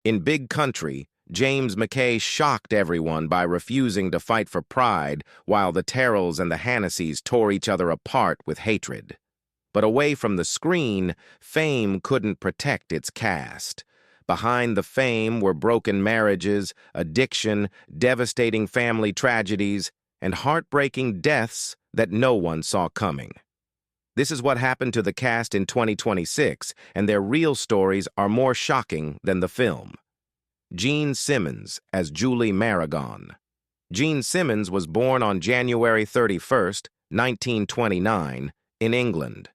In Big Country, James McKay shocked everyone by refusing to fight for pride while the Terrells and the Hannesys tore each other apart with hatred. But away from the screen, fame couldn't protect its cast. Behind the fame were broken marriages, addiction, devastating family tragedies, and heartbreaking deaths that no one saw coming. This is what happened to the cast in 2026, and their real stories are more shocking than the film. Jean Simmons as Julie Maragon. Jean Simmons was born on January 31st, 1929, in England.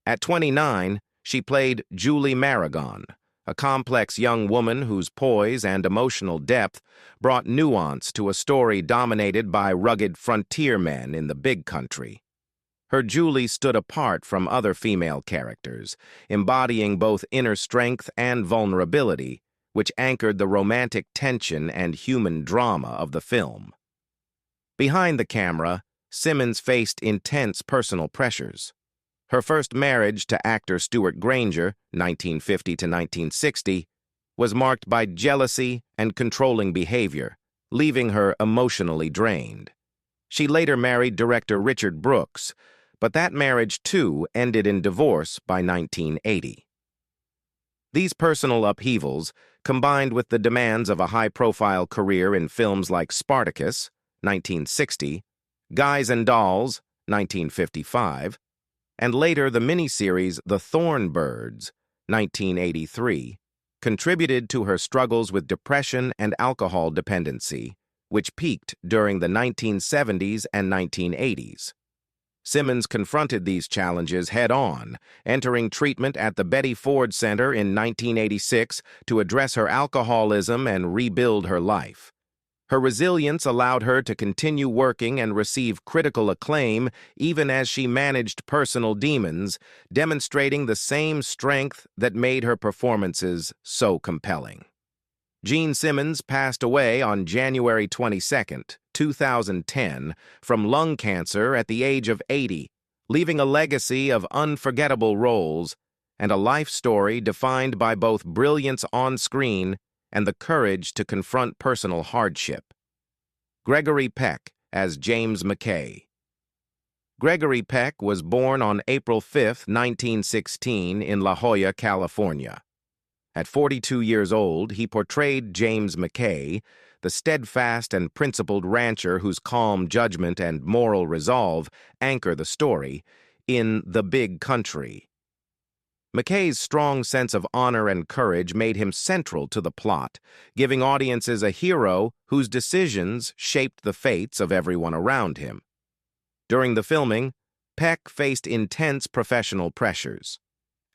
At 29, she played Julie Maragon, a complex young woman whose poise and emotional depth brought nuance to a story dominated by rugged frontier men in the Big Country. Her Julie stood apart from other female characters, embodying both inner strength and vulnerability, which anchored the romantic tension and human drama of the film. Behind the camera, Simmons faced intense personal pressures. Her first marriage to actor Stuart Granger, 1950 to 1960, was marked by jealousy and controlling behavior, leaving her emotionally drained. She later married director Richard Brooks, but that marriage, too, ended in divorce by 1980. These personal upheavals, combined with the demands of a high-profile career in films like Spartacus, 1960, Guys and Dolls, 1955, and later the miniseries The Thornbirds, 1983, contributed to her struggles with depression and alcohol dependency, which peaked during the 1970s and 1980s. Simmons confronted these challenges head-on, entering treatment at the Betty Ford Center in 1986 to address her alcoholism and rebuild her life. Her resilience allowed her to continue working and receive critical acclaim even as she managed personal demons, demonstrating the same strength that made her performances so compelling. Jean Simmons passed away on January 22, 2010, from lung cancer at the age of 80, leaving a legacy of unforgettable roles and a life story defined by both brilliance on screen and the courage to confront personal hardship. Gregory Peck as James McKay. Gregory Peck was born on April 5, 1916, in La Jolla, California. At 42 years old, he portrayed James McKay, the steadfast and principled rancher whose calm judgment and moral resolve anchor the story, in The Big Country. McKay's strong sense of honor and courage made him central to the plot, giving audiences a hero whose decisions shaped the fates of everyone around him. During the filming, Peck faced intense professional pressures.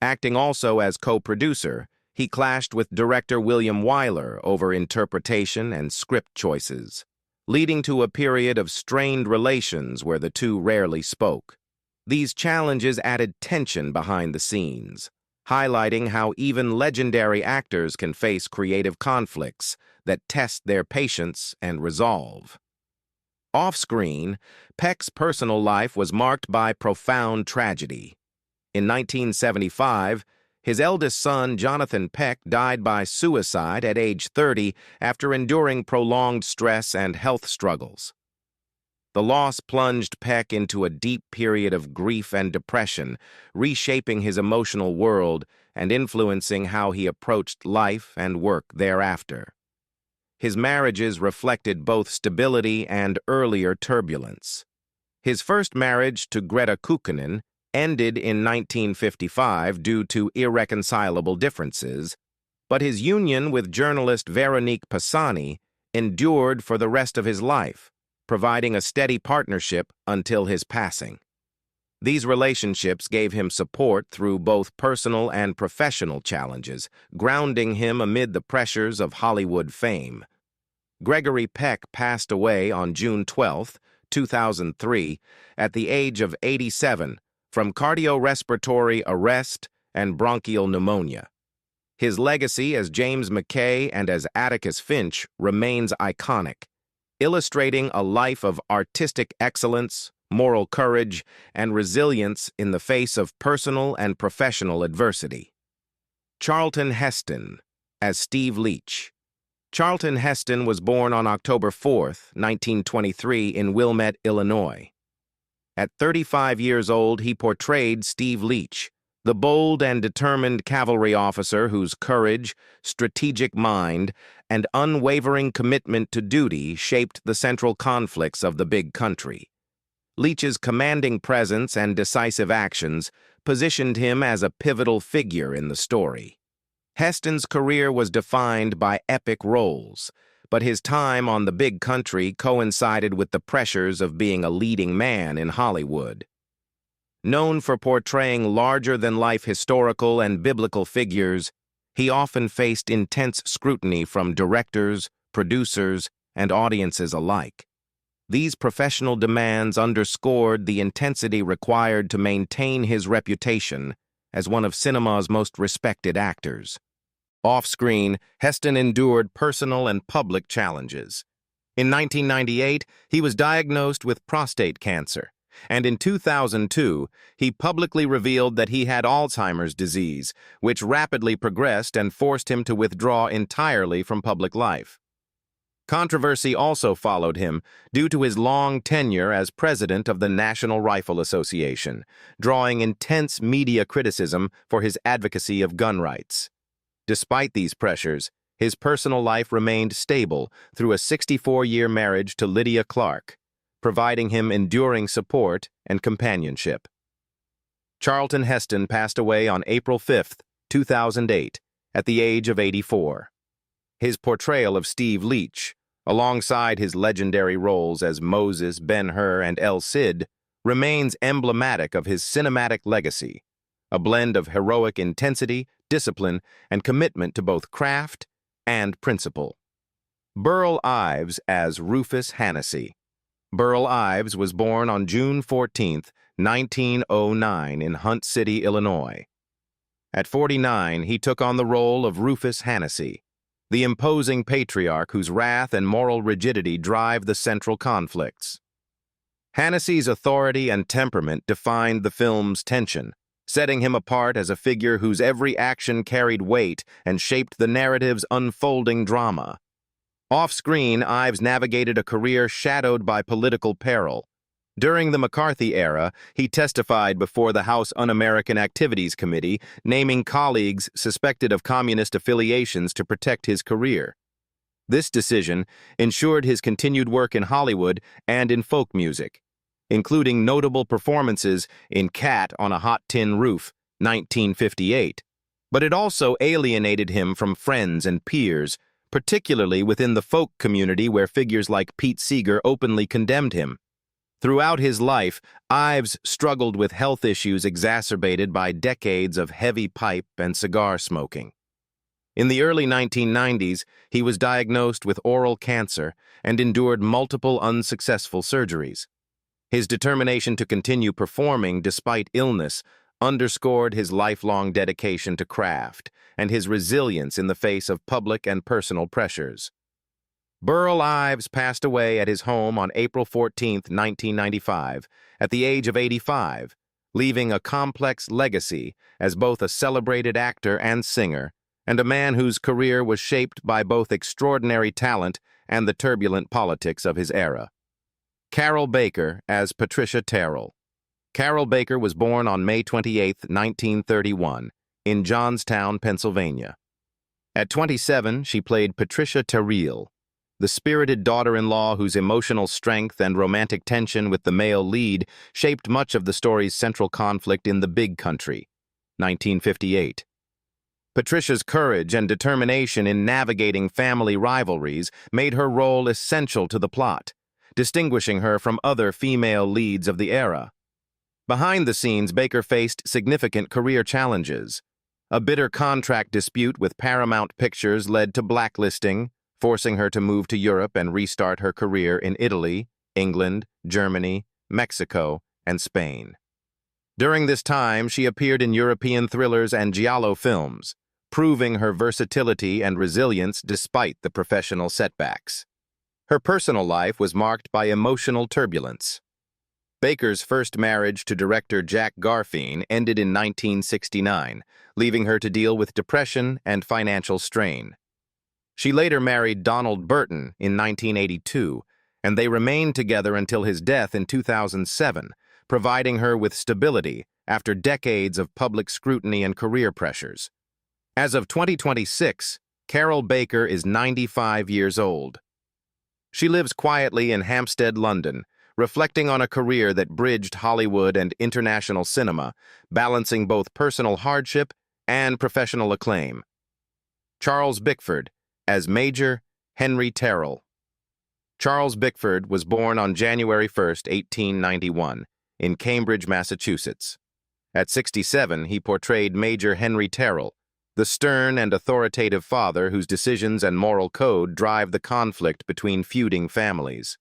Acting also as co-producer, he clashed with director William Wyler over interpretation and script choices, leading to a period of strained relations where the two rarely spoke. These challenges added tension behind the scenes, highlighting how even legendary actors can face creative conflicts that test their patience and resolve. Off-screen, Peck's personal life was marked by profound tragedy. In 1975, his eldest son, Jonathan Peck, died by suicide at age 30 after enduring prolonged stress and health struggles. The loss plunged Peck into a deep period of grief and depression, reshaping his emotional world and influencing how he approached life and work thereafter. His marriages reflected both stability and earlier turbulence. His first marriage to Greta Kukkonen ended in 1955 due to irreconcilable differences, but his union with journalist Veronique Pisani endured for the rest of his life, providing a steady partnership until his passing. These relationships gave him support through both personal and professional challenges, grounding him amid the pressures of Hollywood fame. Gregory Peck passed away on June 12, 2003, at the age of 87, from cardiorespiratory arrest and bronchial pneumonia. His legacy as James McKay and as Atticus Finch remains iconic, illustrating a life of artistic excellence, moral courage, and resilience in the face of personal and professional adversity. Charlton Heston, as Steve Leach. Charlton Heston was born on October 4, 1923, in Wilmette, Illinois. At 35 years old, he portrayed Steve Leach, the bold and determined cavalry officer whose courage, strategic mind, and unwavering commitment to duty shaped the central conflicts of the Big Country. Leach's commanding presence and decisive actions positioned him as a pivotal figure in the story. Heston's career was defined by epic roles, but his time on the Big Country coincided with the pressures of being a leading man in Hollywood. Known for portraying larger-than-life historical and biblical figures, he often faced intense scrutiny from directors, producers, and audiences alike. These professional demands underscored the intensity required to maintain his reputation as one of cinema's most respected actors. Off-screen, Heston endured personal and public challenges. In 1998, he was diagnosed with prostate cancer, and in 2002, he publicly revealed that he had Alzheimer's disease, which rapidly progressed and forced him to withdraw entirely from public life. Controversy also followed him due to his long tenure as president of the National Rifle Association, drawing intense media criticism for his advocacy of gun rights. Despite these pressures, his personal life remained stable through a 64-year marriage to Lydia Clark, providing him enduring support and companionship. Charlton Heston passed away on April 5, 2008, at the age of 84. His portrayal of Steve Leach, alongside his legendary roles as Moses, Ben-Hur, and El Cid, remains emblematic of his cinematic legacy, a blend of heroic intensity, discipline, and commitment to both craft and principle. Burl Ives as Rufus Hannessy. Burl Ives was born on June 14, 1909, in Hunt City, Illinois. At 49, he took on the role of Rufus Hannessy, the imposing patriarch whose wrath and moral rigidity drive the central conflicts. Hannessy's authority and temperament defined the film's tension, setting him apart as a figure whose every action carried weight and shaped the narrative's unfolding drama. Off-screen, Ives navigated a career shadowed by political peril. During the McCarthy era, he testified before the House Un-American Activities Committee, naming colleagues suspected of communist affiliations to protect his career. This decision ensured his continued work in Hollywood and in folk music, including notable performances in Cat on a Hot Tin Roof, 1958. But it also alienated him from friends and peers, particularly within the folk community where figures like Pete Seeger openly condemned him. Throughout his life, Ives struggled with health issues exacerbated by decades of heavy pipe and cigar smoking. In the early 1990s, he was diagnosed with oral cancer and endured multiple unsuccessful surgeries. His determination to continue performing despite illness underscored his lifelong dedication to craft and his resilience in the face of public and personal pressures. Burl Ives passed away at his home on April 14, 1995, at the age of 85, leaving a complex legacy as both a celebrated actor and singer, and a man whose career was shaped by both extraordinary talent and the turbulent politics of his era. Carroll Baker as Patricia Terrell. Carroll Baker was born on May 28, 1931, in Johnstown, Pennsylvania. At 27, she played Patricia Terrell, the spirited daughter-in-law whose emotional strength and romantic tension with the male lead shaped much of the story's central conflict in the Big Country, 1958. Patricia's courage and determination in navigating family rivalries made her role essential to the plot, distinguishing her from other female leads of the era. Behind the scenes, Baker faced significant career challenges. A bitter contract dispute with Paramount Pictures led to blacklisting, forcing her to move to Europe and restart her career in Italy, England, Germany, Mexico, and Spain. During this time, she appeared in European thrillers and giallo films, proving her versatility and resilience despite the professional setbacks. Her personal life was marked by emotional turbulence. Baker's first marriage to director Jack Garfien ended in 1969, leaving her to deal with depression and financial strain. She later married Donald Burton in 1982, and they remained together until his death in 2007, providing her with stability after decades of public scrutiny and career pressures. As of 2026, Carol Baker is 95 years old. She lives quietly in Hampstead, London, reflecting on a career that bridged Hollywood and international cinema, balancing both personal hardship and professional acclaim. Charles Bickford, as Major Henry Terrell. Charles Bickford was born on January 1, 1891, in Cambridge, Massachusetts. At 67, he portrayed Major Henry Terrell, the stern and authoritative father whose decisions and moral code drive the conflict between feuding families.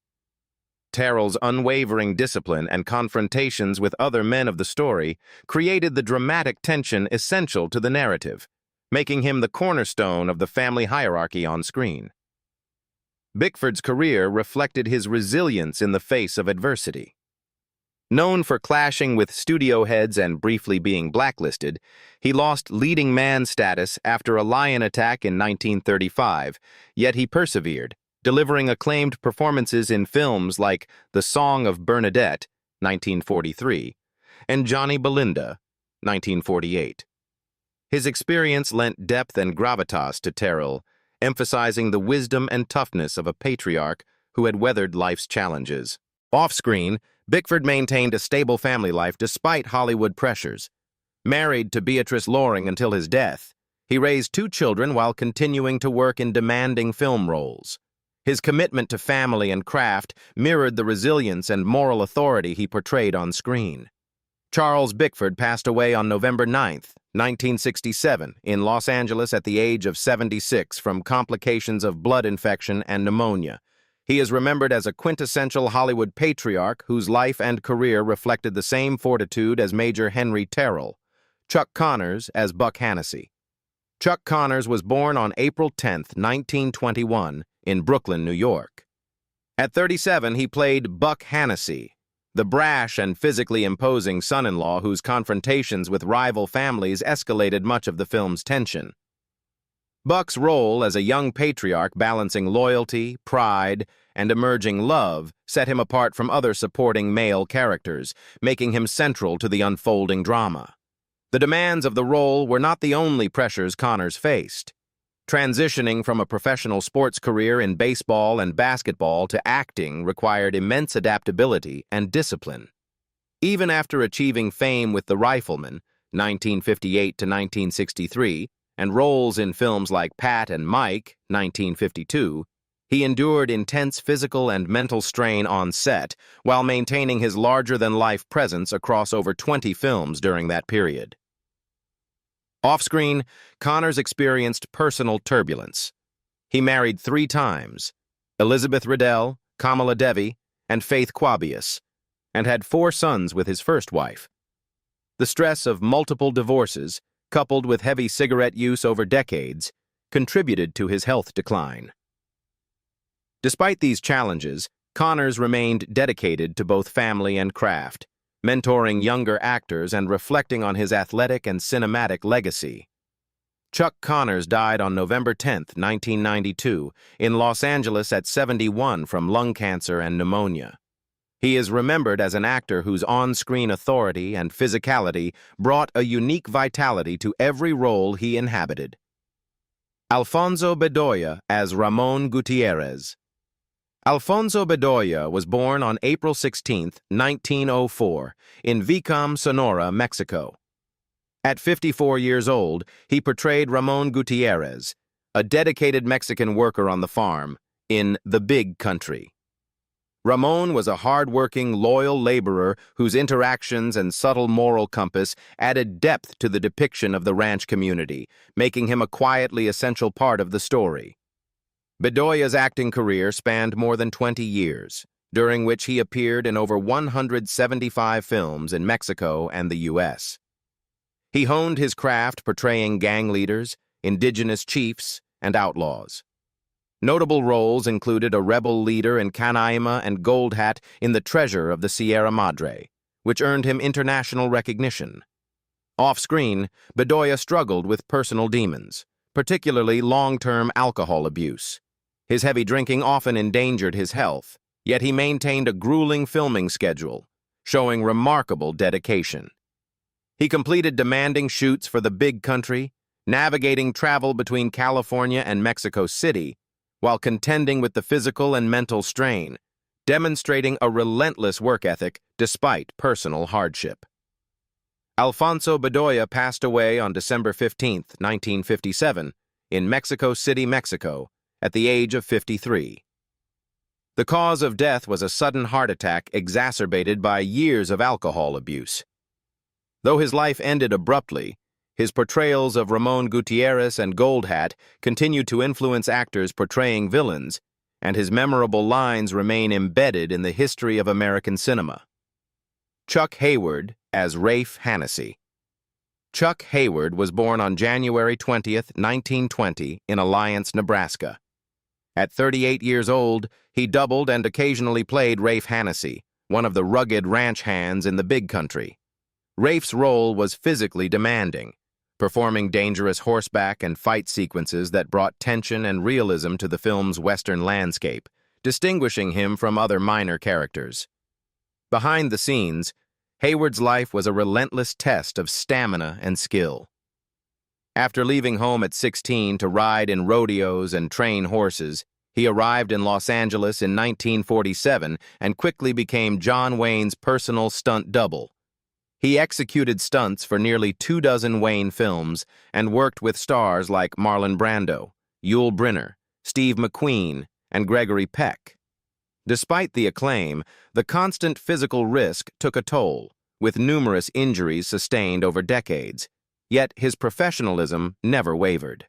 Terrell's unwavering discipline and confrontations with other men of the story created the dramatic tension essential to the narrative, making him the cornerstone of the family hierarchy on screen. Bickford's career reflected his resilience in the face of adversity. Known for clashing with studio heads and briefly being blacklisted, he lost leading man status after a lion attack in 1935, yet he persevered, delivering acclaimed performances in films like The Song of Bernadette, 1943, and Johnny Belinda, 1948. His experience lent depth and gravitas to Terrell, emphasizing the wisdom and toughness of a patriarch who had weathered life's challenges. Off-screen, Bickford maintained a stable family life despite Hollywood pressures. Married to Beatrice Loring until his death, he raised 2 children while continuing to work in demanding film roles. His commitment to family and craft mirrored the resilience and moral authority he portrayed on screen. Charles Bickford passed away on November 9, 1967, in Los Angeles at the age of 76 from complications of blood infection and pneumonia. He is remembered as a quintessential Hollywood patriarch whose life and career reflected the same fortitude as Major Henry Terrell. Chuck Connors as Buck Hannessy. Chuck Connors was born on April 10, 1921, in Brooklyn, New York. At 37, he played Buck Hannessy, the brash and physically imposing son-in-law whose confrontations with rival families escalated much of the film's tension. Buck's role as a young patriarch balancing loyalty, pride, and emerging love set him apart from other supporting male characters, making him central to the unfolding drama. The demands of the role were not the only pressures Connors faced. Transitioning from a professional sports career in baseball and basketball to acting required immense adaptability and discipline. Even after achieving fame with The Rifleman, 1958 to 1963, and roles in films like Pat and Mike, 1952, he endured intense physical and mental strain on set while maintaining his larger-than-life presence across over 20 films during that period. Off-screen, Connors experienced personal turbulence. He married 3 times, Elizabeth Riddell, Kamala Devi, and Faith Quabius, and had 4 sons with his first wife. The stress of multiple divorces, coupled with heavy cigarette use over decades, contributed to his health decline. Despite these challenges, Connors remained dedicated to both family and craft, mentoring younger actors and reflecting on his athletic and cinematic legacy. Chuck Connors died on November 10, 1992, in Los Angeles at 71 from lung cancer and pneumonia. He is remembered as an actor whose on-screen authority and physicality brought a unique vitality to every role he inhabited. Alfonso Bedoya as Ramon Gutierrez. Alfonso Bedoya was born on April 16, 1904, in Vicam, Sonora, Mexico. At 54 years old, he portrayed Ramon Gutierrez, a dedicated Mexican worker on the farm, in The Big Country. Ramon was a hard-working, loyal laborer whose interactions and subtle moral compass added depth to the depiction of the ranch community, making him a quietly essential part of the story. Bedoya's acting career spanned more than 20 years, during which he appeared in over 175 films in Mexico and the U.S. He honed his craft portraying gang leaders, indigenous chiefs, and outlaws. Notable roles included a rebel leader in Canaima and Goldhat in The Treasure of the Sierra Madre, which earned him international recognition. Off-screen, Bedoya struggled with personal demons, particularly long-term alcohol abuse. His heavy drinking often endangered his health, yet he maintained a grueling filming schedule, showing remarkable dedication. He completed demanding shoots for The Big Country, navigating travel between California and Mexico City, while contending with the physical and mental strain, demonstrating a relentless work ethic despite personal hardship. Alfonso Bedoya passed away on December 15, 1957, in Mexico City, Mexico, at the age of 53. The cause of death was a sudden heart attack exacerbated by years of alcohol abuse. Though his life ended abruptly, his portrayals of Ramon Gutierrez and Goldhat continued to influence actors portraying villains, and his memorable lines remain embedded in the history of American cinema. Chuck Hayward as Rafe Hannessy. Chuck Hayward was born on January 20, 1920, in Alliance, Nebraska. At 38 years old, he doubled and occasionally played Rafe Hannessy, one of the rugged ranch hands in The Big Country. Rafe's role was physically demanding, performing dangerous horseback and fight sequences that brought tension and realism to the film's Western landscape, distinguishing him from other minor characters. Behind the scenes, Hayward's life was a relentless test of stamina and skill. After leaving home at 16 to ride in rodeos and train horses, he arrived in Los Angeles in 1947 and quickly became John Wayne's personal stunt double. He executed stunts for nearly 24 Wayne films and worked with stars like Marlon Brando, Yul Brynner, Steve McQueen, and Gregory Peck. Despite the acclaim, the constant physical risk took a toll, with numerous injuries sustained over decades, yet his professionalism never wavered.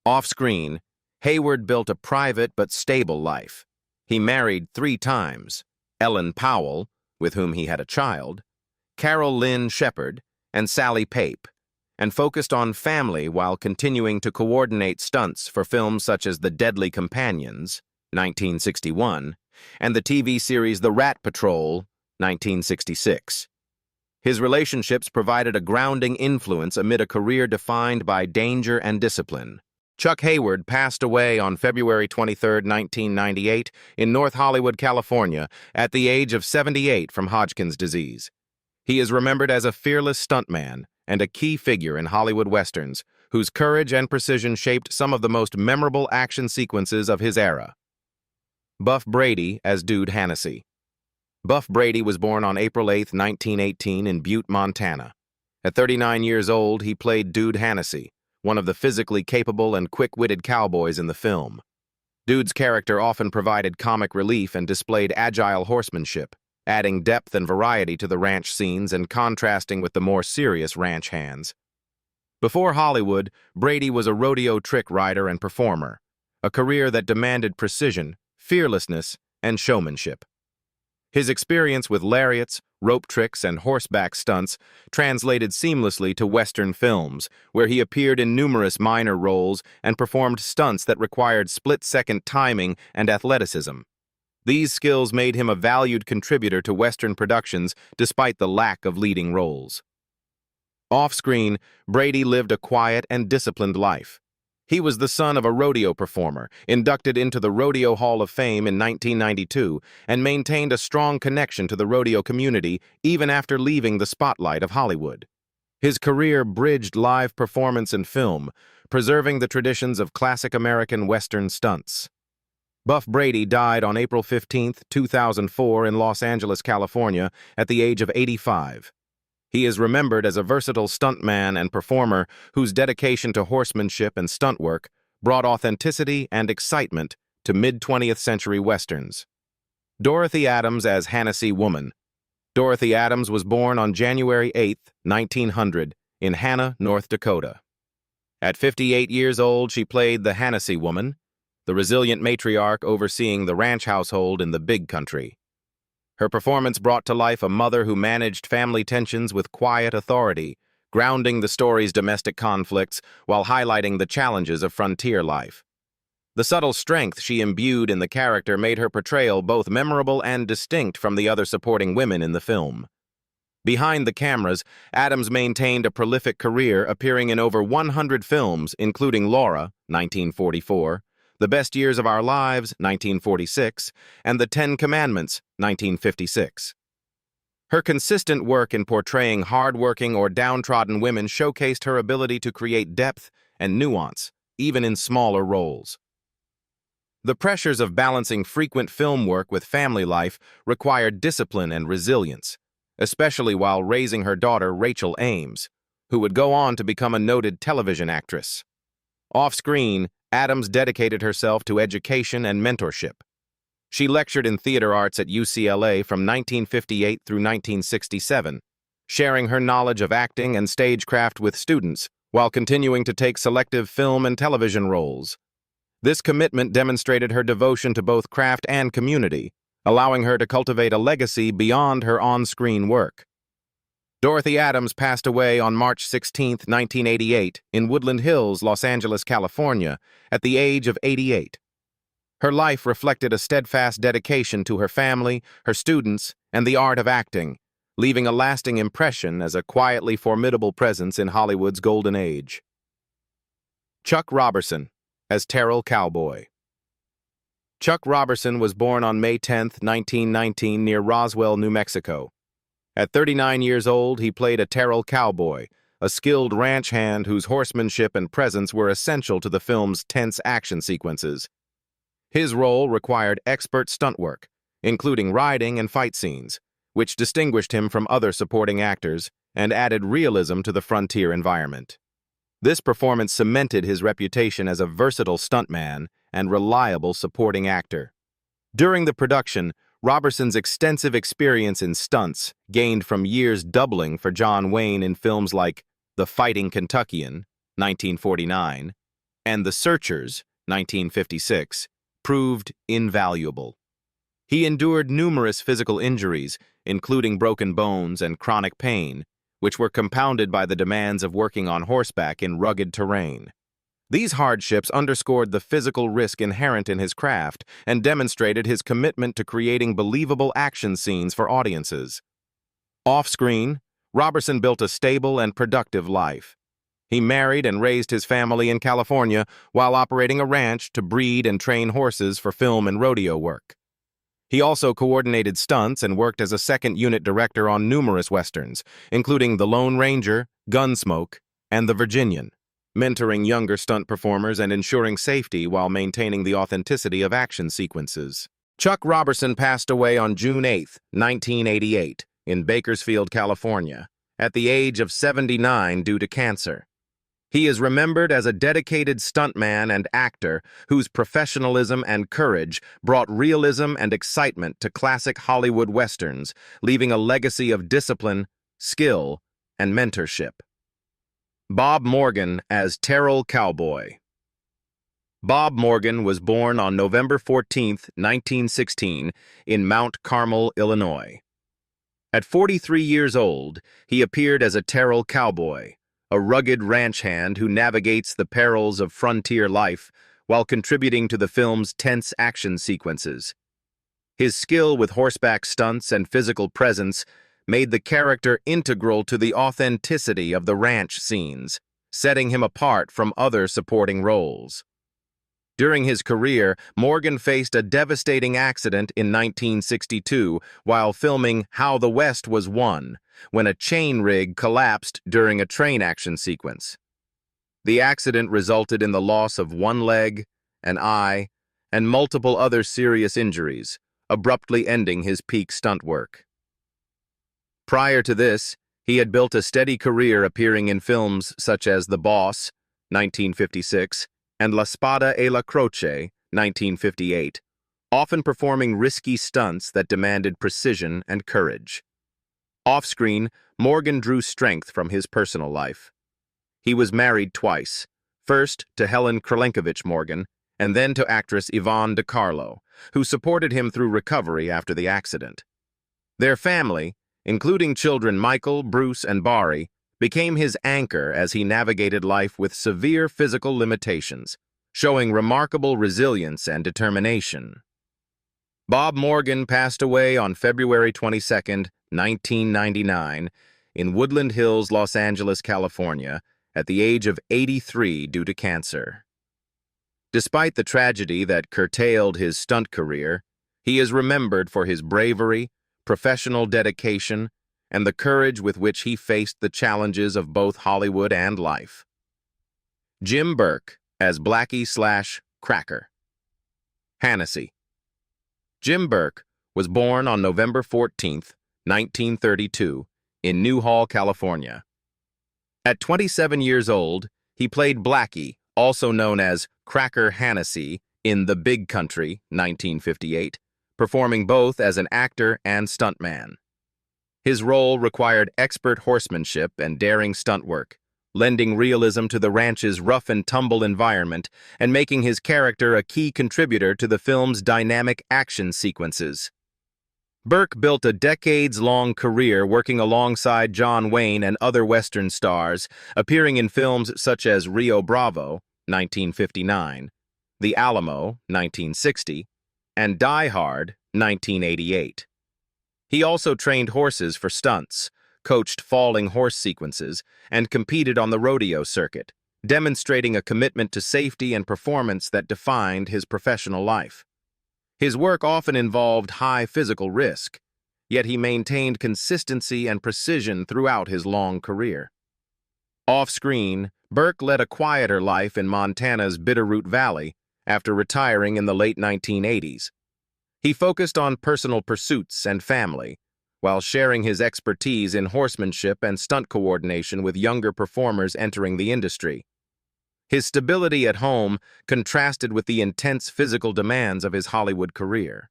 Off-screen, Hayward built a private but stable life. He married 3 times: Ellen Powell, with whom he had a child, Carol Lynn Shepard, and Sally Pape, and focused on family while continuing to coordinate stunts for films such as The Deadly Companions, 1961, and the TV series The Rat Patrol, 1966. His relationships provided a grounding influence amid a career defined by danger and discipline. Chuck Hayward passed away on February 23, 1998, in North Hollywood, California, at the age of 78 from Hodgkin's disease. He is remembered as a fearless stuntman and a key figure in Hollywood westerns, whose courage and precision shaped some of the most memorable action sequences of his era. Buff Brady as Dude Hannessy. Buff Brady was born on April 8, 1918, in Butte, Montana. At 39 years old, he played Dude Hannessy, one of the physically capable and quick-witted cowboys in the film. Dude's character often provided comic relief and displayed agile horsemanship, adding depth and variety to the ranch scenes and contrasting with the more serious ranch hands. Before Hollywood, Brady was a rodeo trick rider and performer, a career that demanded precision, fearlessness, and showmanship. His experience with lariats, rope tricks, and horseback stunts translated seamlessly to Western films, where he appeared in numerous minor roles and performed stunts that required split-second timing and athleticism. These skills made him a valued contributor to Western productions despite the lack of leading roles. Off-screen, Brady lived a quiet and disciplined life. He was the son of a rodeo performer, inducted into the Rodeo Hall of Fame in 1992, and maintained a strong connection to the rodeo community even after leaving the spotlight of Hollywood. His career bridged live performance and film, preserving the traditions of classic American Western stunts. Buff Brady died on April 15, 2004 in Los Angeles, California, at the age of 85. He is remembered as a versatile stuntman and performer whose dedication to horsemanship and stunt work brought authenticity and excitement to mid-20th century Westerns. Dorothy Adams as Hannessy Woman. Dorothy Adams was born on January 8, 1900, in Hanna, North Dakota. At 58 years old, she played the Hannessy Woman, the resilient matriarch overseeing the ranch household in the Big Country. Her performance brought to life a mother who managed family tensions with quiet authority, grounding the story's domestic conflicts while highlighting the challenges of frontier life. The subtle strength she imbued in the character made her portrayal both memorable and distinct from the other supporting women in the film. Behind the cameras, Addams maintained a prolific career, appearing in over 100 films, including Laura, 1944, The Best Years of Our Lives, 1946, and The Ten Commandments, 1956. Her consistent work in portraying hard-working or downtrodden women showcased her ability to create depth and nuance, even in smaller roles. The pressures of balancing frequent film work with family life required discipline and resilience, especially while raising her daughter Rachel Ames, who would go on to become a noted television actress. Off-screen, Addams dedicated herself to education and mentorship. She lectured in theater arts at UCLA from 1958 through 1967, sharing her knowledge of acting and stagecraft with students while continuing to take selective film and television roles. This commitment demonstrated her devotion to both craft and community, allowing her to cultivate a legacy beyond her on-screen work. Dorothy Addams passed away on March 16, 1988, in Woodland Hills, Los Angeles, California, at the age of 88. Her life reflected a steadfast dedication to her family, her students, and the art of acting, leaving a lasting impression as a quietly formidable presence in Hollywood's golden age. Chuck Roberson as Terrell Cowboy. Chuck Roberson was born on May 10, 1919, near Roswell, New Mexico. At 39 years old, he played a Terrell Cowboy, a skilled ranch hand whose horsemanship and presence were essential to the film's tense action sequences. His role required expert stunt work, including riding and fight scenes, which distinguished him from other supporting actors and added realism to the frontier environment. This performance cemented his reputation as a versatile stuntman and reliable supporting actor. During the production, Roberson's extensive experience in stunts, gained from years doubling for John Wayne in films like The Fighting Kentuckian, 1949, and The Searchers, 1956, proved invaluable. He endured numerous physical injuries, including broken bones and chronic pain, which were compounded by the demands of working on horseback in rugged terrain. These hardships underscored the physical risk inherent in his craft and demonstrated his commitment to creating believable action scenes for audiences. Off-screen, Roberson built a stable and productive life. He married and raised his family in California while operating a ranch to breed and train horses for film and rodeo work. He also coordinated stunts and worked as a second-unit director on numerous westerns, including The Lone Ranger, Gunsmoke, and The Virginian, mentoring younger stunt performers and ensuring safety while maintaining the authenticity of action sequences. Chuck Roberson passed away on June 8, 1988, in Bakersfield, California, at the age of 79 due to cancer. He is remembered as a dedicated stuntman and actor whose professionalism and courage brought realism and excitement to classic Hollywood westerns, leaving a legacy of discipline, skill, and mentorship. Bob Morgan as Terrell Cowboy. Bob Morgan was born on November 14, 1916, in Mount Carmel, Illinois. At 43 years old, he appeared as a Terrell Cowboy, a rugged ranch hand who navigates the perils of frontier life while contributing to the film's tense action sequences. His skill with horseback stunts and physical presence made the character integral to the authenticity of the ranch scenes, setting him apart from other supporting roles. During his career, Morgan faced a devastating accident in 1962 while filming How the West Was Won, when a chain rig collapsed during a train action sequence. The accident resulted in the loss of one leg, an eye, and multiple other serious injuries, abruptly ending his peak stunt work. Prior to this, he had built a steady career appearing in films such as The Boss, 1956, and La Spada e la Croce, 1958, often performing risky stunts that demanded precision and courage. Off-screen, Morgan drew strength from his personal life. He was married twice, first to Helen Krelenkovich Morgan, and then to actress Yvonne De Carlo, who supported him through recovery after the accident. Their family, including children Michael, Bruce, and Bari, became his anchor as he navigated life with severe physical limitations, showing remarkable resilience and determination. Bob Morgan passed away on February 22, 1999, in Woodland Hills, Los Angeles, California, at the age of 83 due to cancer. Despite the tragedy that curtailed his stunt career, he is remembered for his bravery, professional dedication, and the courage with which he faced the challenges of both Hollywood and life. Jim Burke as Blackie/Cracker. Hannessy. Jim Burke was born on November 14, 1932, in Newhall, California. At 27 years old, he played Blackie, also known as Cracker Hannessy, in The Big Country, 1958, performing both as an actor and stuntman. His role required expert horsemanship and daring stunt work, lending realism to the ranch's rough-and-tumble environment and making his character a key contributor to the film's dynamic action sequences. Burke built a decades-long career working alongside John Wayne and other Western stars, appearing in films such as Rio Bravo, 1959, The Alamo, 1960, and Die Hard, 1988. He also trained horses for stunts, coached falling horse sequences, and competed on the rodeo circuit, demonstrating a commitment to safety and performance that defined his professional life. His work often involved high physical risk, yet he maintained consistency and precision throughout his long career. Off-screen, Burke led a quieter life in Montana's Bitterroot Valley after retiring in the late 1980s. He focused on personal pursuits and family, while sharing his expertise in horsemanship and stunt coordination with younger performers entering the industry. His stability at home contrasted with the intense physical demands of his Hollywood career.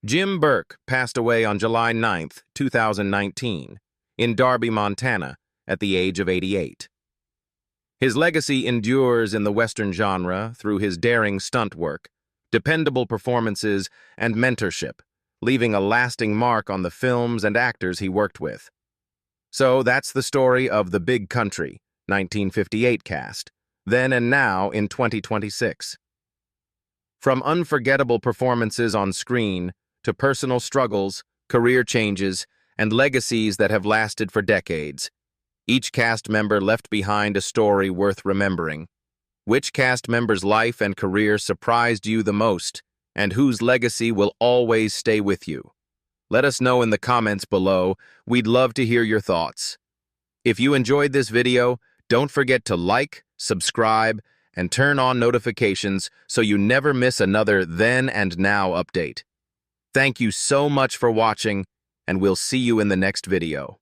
Jim Burke passed away on July 9, 2019, in Darby, Montana, at the age of 88. His legacy endures in the Western genre through his daring stunt work, dependable performances, and mentorship, leaving a lasting mark on the films and actors he worked with. So that's the story of The Big Country, 1958 cast, then and now in 2026. From unforgettable performances on screen to personal struggles, career changes, and legacies that have lasted for decades, each cast member left behind a story worth remembering. Which cast member's life and career surprised you the most, and whose legacy will always stay with you? Let us know in the comments below. We'd love to hear your thoughts. If you enjoyed this video, don't forget to like, subscribe, and turn on notifications so you never miss another Then and Now update. Thank you so much for watching, and we'll see you in the next video.